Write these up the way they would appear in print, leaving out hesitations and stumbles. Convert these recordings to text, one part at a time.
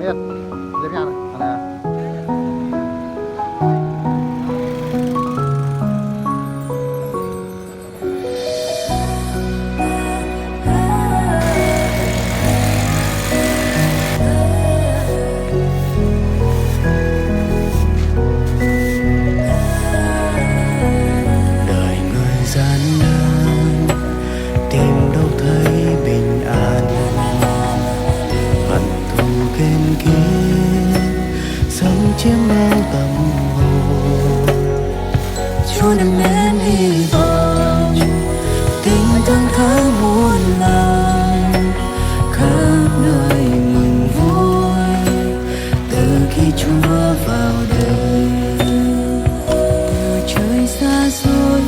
Biết. Giới thiệu này. Đời người gian nan tìm đâu thấy bình an, hận thù ghen ghét sống chiếm bao tâm hồn. Chúa đem đến hy vọng, tình tháng tháng muôn lòng, khắp nơi mừng vui từ khi Chúa vào đời. Từ trời xa xôi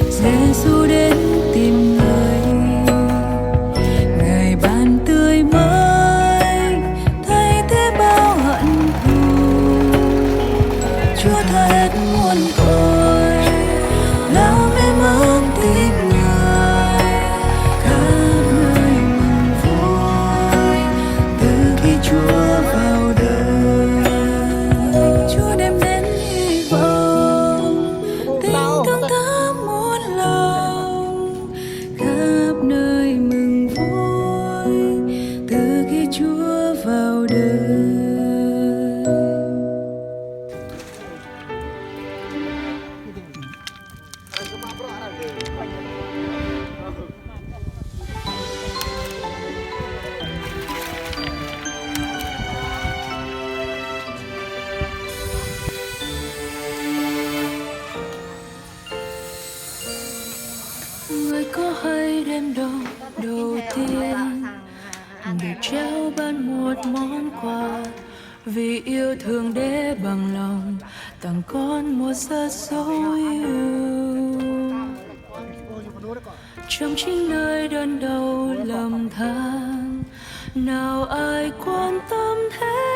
Giêsu đến tìm người, Ngài ban tươi mới thay thế bao hận thù. Chúa tha hết muôn tội, lao mê mang tim Ngài, khắp nơi mừng vui từ khi Chúa vào đời. Chúa đem đến hy vọng, tình thương thắm muôn lòng, khắp nơi mừng vui từ khi Chúa vào đời. Người có hay đêm đông đầu tiên được trao ban một món quà, vì yêu thương để bằng lòng tặng con một giấc dấu yêu. Trong chính nơi đơn đau lầm than, nào ai quan tâm thế